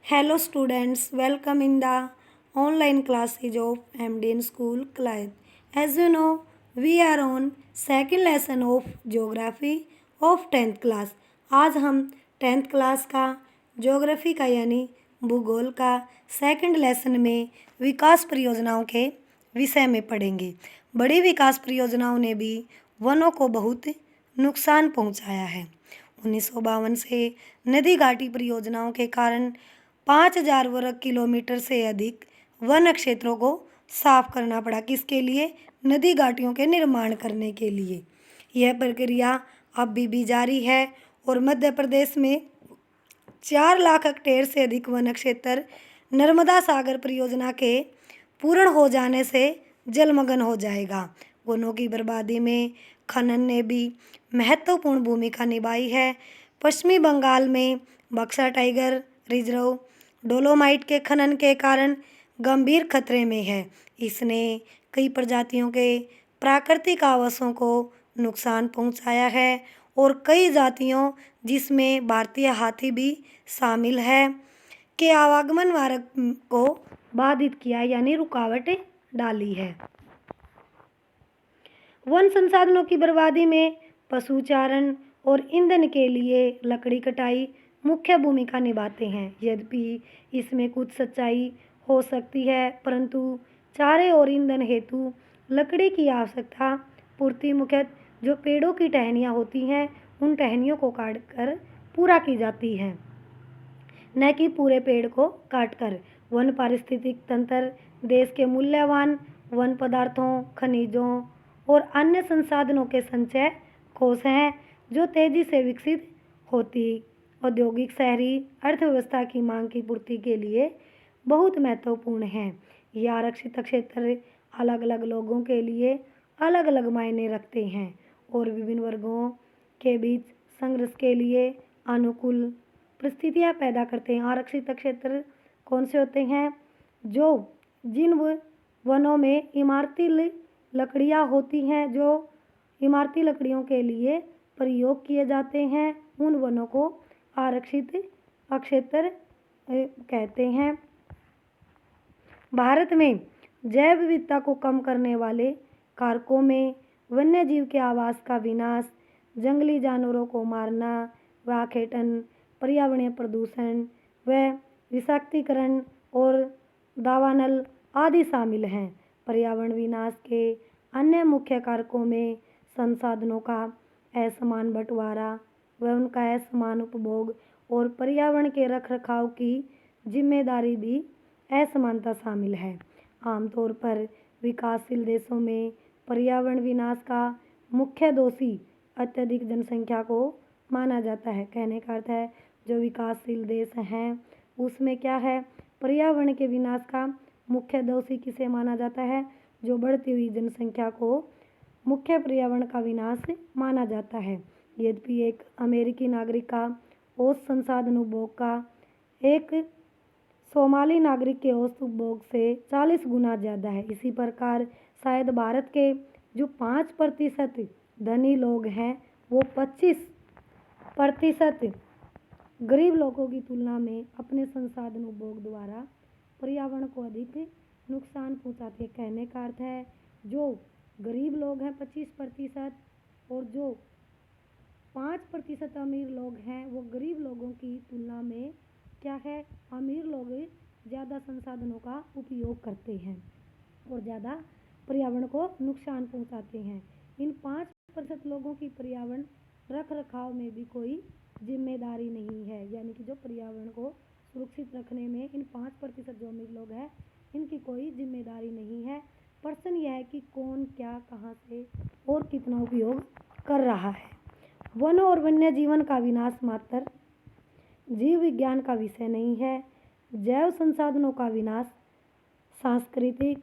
Hello students, welcome in the online classes of MDN School Clive. As you know, we are on second lesson of Geography of 10th class. आज हम 10th class का geography का यानी भूगोल का second lesson में विकास परियोजनाओं के विषय में पढ़ेंगे। बड़ी विकास परियोजनाओं ने भी वनों को बहुत नुकसान पहुंचाया है। 1952 से नदी घाटी परियोजनाओं के कारण 5,000 वर्ग किलोमीटर से अधिक वन क्षेत्रों को साफ करना पड़ा। किसके लिए? नदी घाटियों के निर्माण करने के लिए। यह प्रक्रिया अब भी जारी है और मध्य प्रदेश में 4 लाख हेक्टेयर से अधिक वन क्षेत्र नर्मदा सागर परियोजना के पूर्ण हो जाने से जलमग्न हो जाएगा। वनों की बर्बादी में खनन ने भी महत्वपूर्ण भूमिका निभाई है। पश्चिमी बंगाल में बक्सा टाइगर रिजर्व डोलोमाइट के खनन के कारण गंभीर खतरे में है। इसने कई प्रजातियों के प्राकृतिक आवासों को नुकसान पहुंचाया है और कई जातियों जिसमें भारतीय हाथी भी शामिल है के आवागमन मार्ग को बाधित किया यानी रुकावट डाली है। वन संसाधनों की बर्बादी में पशुचारण और ईंधन के लिए लकड़ी कटाई मुख्य भूमिका निभाते हैं। यद्यपि इसमें कुछ सच्चाई हो सकती है, परंतु चारे और ईंधन हेतु लकड़ी की आवश्यकता पूर्ति मुख्यतः जो पेड़ों की टहनियाँ होती हैं उन टहनियों को काटकर पूरा की जाती है, न कि पूरे पेड़ को काटकर। वन पारिस्थितिक तंत्र देश के मूल्यवान वन पदार्थों, खनिजों और अन्य संसाधनों के संचय कोष हैं जो तेजी से विकसित होती औद्योगिक शहरी अर्थव्यवस्था की मांग की पूर्ति के लिए बहुत महत्वपूर्ण हैं। यह आरक्षित क्षेत्र अलग अलग लोगों के लिए अलग अलग मायने रखते हैं और विभिन्न वर्गों के बीच संघर्ष के लिए अनुकूल परिस्थितियां पैदा करते हैं। आरक्षित क्षेत्र कौन से होते हैं? जो जिन वनों में इमारती लकड़ियां होती हैं, जो इमारती लकड़ियों के लिए प्रयोग किए जाते हैं, उन वनों को आरक्षित क्षेत्र कहते हैं। भारत में जैव विविधता को कम करने वाले कारकों में वन्य जीव के आवास का विनाश, जंगली जानवरों को मारना, वाखेटन, पर्यावरणीय प्रदूषण व विषाक्तीकरण और दावानल आदि शामिल हैं। पर्यावरण विनाश के अन्य मुख्य कारकों में संसाधनों का असमान बंटवारा व उनका असमान उपभोग और पर्यावरण के रखरखाव की जिम्मेदारी भी असमानता शामिल है। आमतौर पर विकासशील देशों में पर्यावरण विनाश का मुख्य दोषी अत्यधिक जनसंख्या को माना जाता है। कहने का अर्थ है जो विकासशील देश हैं उसमें क्या है, पर्यावरण के विनाश का मुख्य दोषी किसे माना जाता है? जो बढ़ती हुई जनसंख्या को मुख्य पर्यावरण का विनाश माना जाता है। यद्यपि एक अमेरिकी नागरिक का औसत संसाधन उपभोग का एक सोमाली नागरिक के औसत उपभोग से 40 गुना ज़्यादा है। इसी प्रकार शायद भारत के जो 5% धनी लोग हैं वो 25% गरीब लोगों की तुलना में अपने संसाधन उपभोग द्वारा पर्यावरण को अधिक नुकसान पहुंचाते हैं। कहने का अर्थ है जो गरीब लोग हैं 25% और जो 5% अमीर लोग हैं वो गरीब लोगों की तुलना में क्या है, अमीर लोग ज़्यादा संसाधनों का उपयोग करते हैं और ज़्यादा पर्यावरण को नुकसान पहुंचाते हैं। इन 5% लोगों की पर्यावरण रख रखाव में भी कोई जिम्मेदारी नहीं है, यानी कि जो पर्यावरण को सुरक्षित रखने में इन 5% जो अमीर लोग हैं इनकी कोई जिम्मेदारी नहीं है। प्रश्न यह है कि कौन क्या कहाँ से और कितना उपयोग कर रहा है। वनों और वन्य जीवन का विनाश मात्र जीव विज्ञान का विषय नहीं है। जैव संसाधनों का विनाश सांस्कृतिक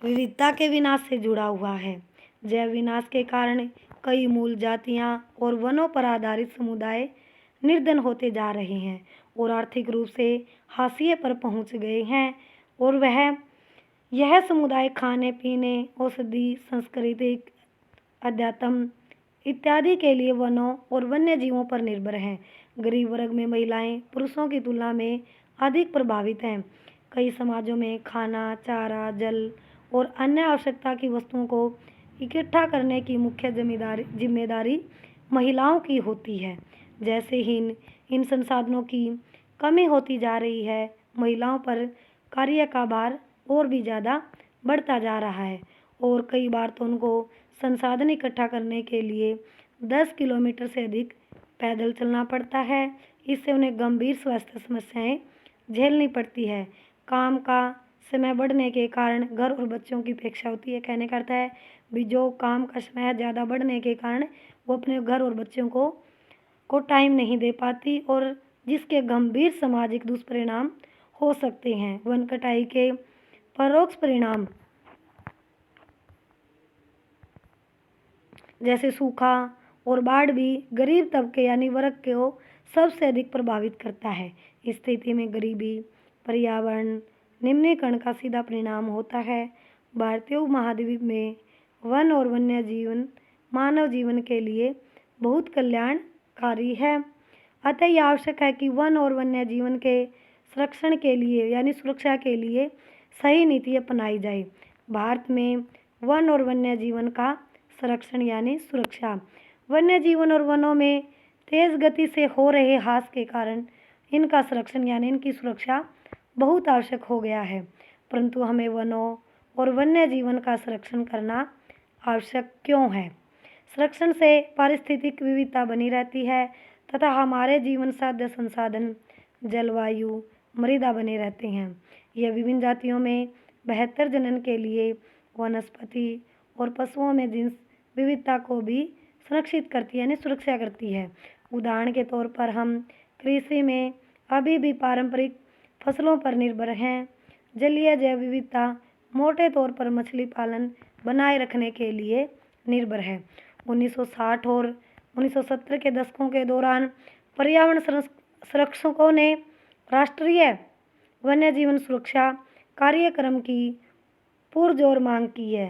विविधता के विनाश से जुड़ा हुआ है। जैव विनाश के कारण कई मूल जातियां और वनों पर आधारित समुदाय निर्धन होते जा रहे हैं और आर्थिक रूप से हाशिए पर पहुंच गए हैं और यह समुदाय खाने पीने, औषधि, सांस्कृतिक, अध्यात्म इत्यादि के लिए वनों और वन्य जीवों पर निर्भर हैं। गरीब वर्ग में महिलाएं पुरुषों की तुलना में अधिक प्रभावित हैं। कई समाजों में खाना, चारा, जल और अन्य आवश्यकता की वस्तुओं को इकट्ठा करने की मुख्य जिम्मेदारी महिलाओं की होती है। जैसे ही इन संसाधनों की कमी होती जा रही है, महिलाओं पर कार्य का भार और भी ज़्यादा बढ़ता जा रहा है और कई बार तो उनको संसाधन इकट्ठा करने के लिए 10 किलोमीटर से अधिक पैदल चलना पड़ता है। इससे उन्हें गंभीर स्वास्थ्य समस्याएं झेलनी पड़ती है। काम का समय बढ़ने के कारण घर और बच्चों की उपेक्षा होती है। कहने का अर्थ है भी जो काम का समय ज़्यादा बढ़ने के कारण वो अपने घर और बच्चों को टाइम नहीं दे पाती और जिसके गंभीर सामाजिक दुष्परिणाम हो सकते हैं। वन कटाई के परोक्ष परिणाम जैसे सूखा और बाढ़ भी गरीब तबके यानी वर्ग को सबसे अधिक प्रभावित करता है। इस स्थिति में गरीबी, पर्यावरण निम्नीकरण का सीधा परिणाम होता है। भारतीय उपमहाद्वीप में वन और वन्य जीवन मानव जीवन के लिए बहुत कल्याणकारी है। अतः यह आवश्यक है कि वन और वन्य जीवन के संरक्षण के लिए यानी सुरक्षा के लिए सही नीति अपनाई जाए। भारत में वन और वन्य जीवन का संरक्षण यानी सुरक्षा। वन्य जीवन और वनों में तेज गति से हो रहे ह्रास के कारण इनका संरक्षण यानी इनकी सुरक्षा बहुत आवश्यक हो गया है। परंतु हमें वनों और वन्य जीवन का संरक्षण करना आवश्यक क्यों है? संरक्षण से पारिस्थितिक विविधता बनी रहती है तथा हमारे जीवन साध्य संसाधन, जलवायु, मृदा बने रहते हैं। यह विभिन्न जातियों में बेहतर जनन के लिए वनस्पति और पशुओं में जिन्स विविधता को भी संरक्षित करती है यानी सुरक्षा करती है। उदाहरण के तौर पर हम कृषि में अभी भी पारंपरिक फसलों पर निर्भर हैं। जलीय जैव विविधता मोटे तौर पर मछली पालन बनाए रखने के लिए निर्भर है। 1960 और 1970 के दशकों के दौरान पर्यावरण संरक्षकों ने राष्ट्रीय वन्य जीवन सुरक्षा कार्यक्रम की पुरजोर मांग की है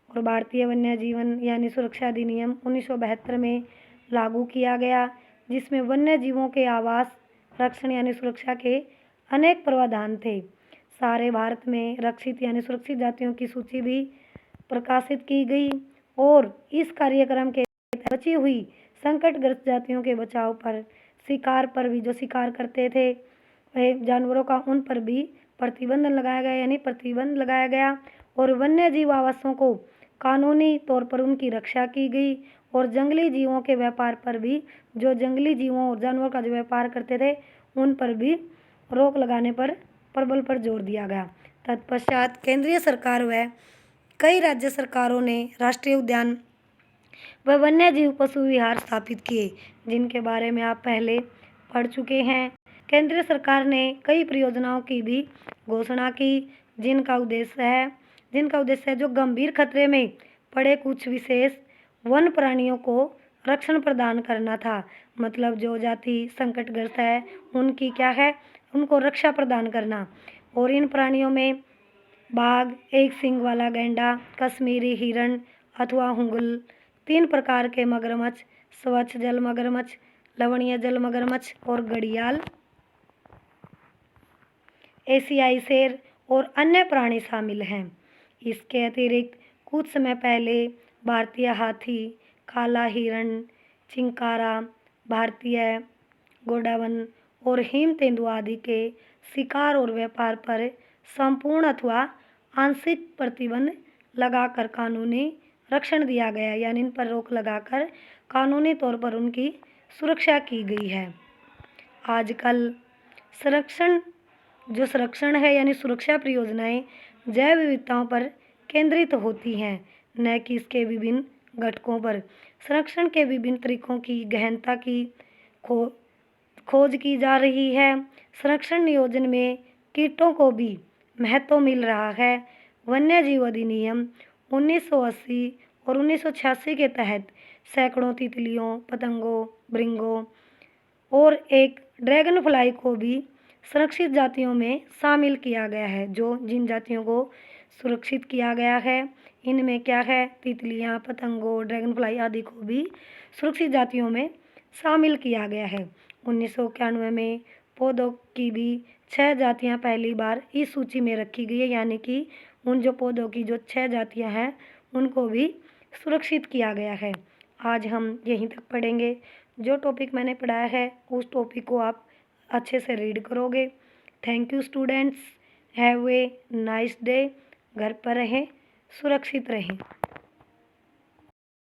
और भारतीय वन्य जीवन यानी सुरक्षा अधिनियम 1972 में लागू किया गया, जिसमें वन्य जीवों के आवास, रक्षण यानी सुरक्षा के अनेक प्रावधान थे। सारे भारत में रक्षित यानी सुरक्षित जातियों की सूची भी प्रकाशित की गई और इस कार्यक्रम के तहत बची हुई संकटग्रस्त जातियों के बचाव पर, शिकार पर भी जो शिकार करते थे वह जानवरों का, उन पर भी प्रतिबंध लगाया गया यानी प्रतिबंध लगाया गया और वन्य जीव आवासों को कानूनी तौर पर उनकी रक्षा की गई और जंगली जीवों के व्यापार पर भी, जो जंगली जीवों और जानवरों का जो व्यापार करते थे उन पर भी रोक लगाने पर प्रबल पर जोर दिया गया। तत्पश्चात केंद्रीय सरकार व कई राज्य सरकारों ने राष्ट्रीय उद्यान व वन्य जीव पशु विहार स्थापित किए, जिनके बारे में आप पहले पढ़ चुके हैं। केंद्रीय सरकार ने कई परियोजनाओं की भी घोषणा की, जिनका उद्देश्य है जो गंभीर खतरे में पड़े कुछ विशेष वन प्राणियों को रक्षण प्रदान करना था। मतलब जो जाति संकटग्रस्त है उनकी क्या है, उनको रक्षा प्रदान करना। और इन प्राणियों में बाघ, एक सींग वाला गैंडा, कश्मीरी हिरण अथवा हुंगुल, 3 प्रकार के मगरमच्छ, स्वच्छ जल मगरमच्छ, लवणीय जल मगरमच्छ और घड़ियाल, एशियाई शेर और अन्य प्राणी शामिल हैं। इसके अतिरिक्त कुछ समय पहले भारतीय हाथी, काला हिरण, चिंकारा, भारतीय गोंडवन और हिम तेंदुआ आदि के शिकार और व्यापार पर संपूर्ण अथवा आंशिक प्रतिबंध लगाकर कानूनी रक्षण दिया गया, यानी इन पर रोक लगाकर कानूनी तौर पर उनकी सुरक्षा की गई है। आजकल संरक्षण है यानी सुरक्षा परियोजनाएं जैव विविधताओं पर केंद्रित होती हैं, न कि इसके विभिन्न घटकों पर। संरक्षण के विभिन्न तरीकों की गहनता की खोज की जा रही है। संरक्षण नियोजन में कीटों को भी महत्व मिल रहा है। वन्य जीव अधिनियम 1980 और 1986 के तहत सैकड़ों तितलियों, पतंगों, भृंगों और एक ड्रैगन फ्लाई को भी सुरक्षित जातियों में शामिल किया गया है। जिन जातियों को सुरक्षित किया गया है इनमें क्या है, तितलियां, पतंगों, ड्रैगन फ्लाई आदि को भी सुरक्षित जातियों में शामिल किया गया है। 1991 में पौधों की भी 6 जातियाँ पहली बार इस सूची में रखी गई है, यानी कि उन जो पौधों की जो 6 जातियाँ हैं उनको भी सुरक्षित किया गया है। आज हम यहीं तक पढ़ेंगे। जो टॉपिक मैंने पढ़ाया है उस टॉपिक को आप अच्छे से रीड करोगे। Thank you students, have a nice day. घर पर रहें, सुरक्षित रहें।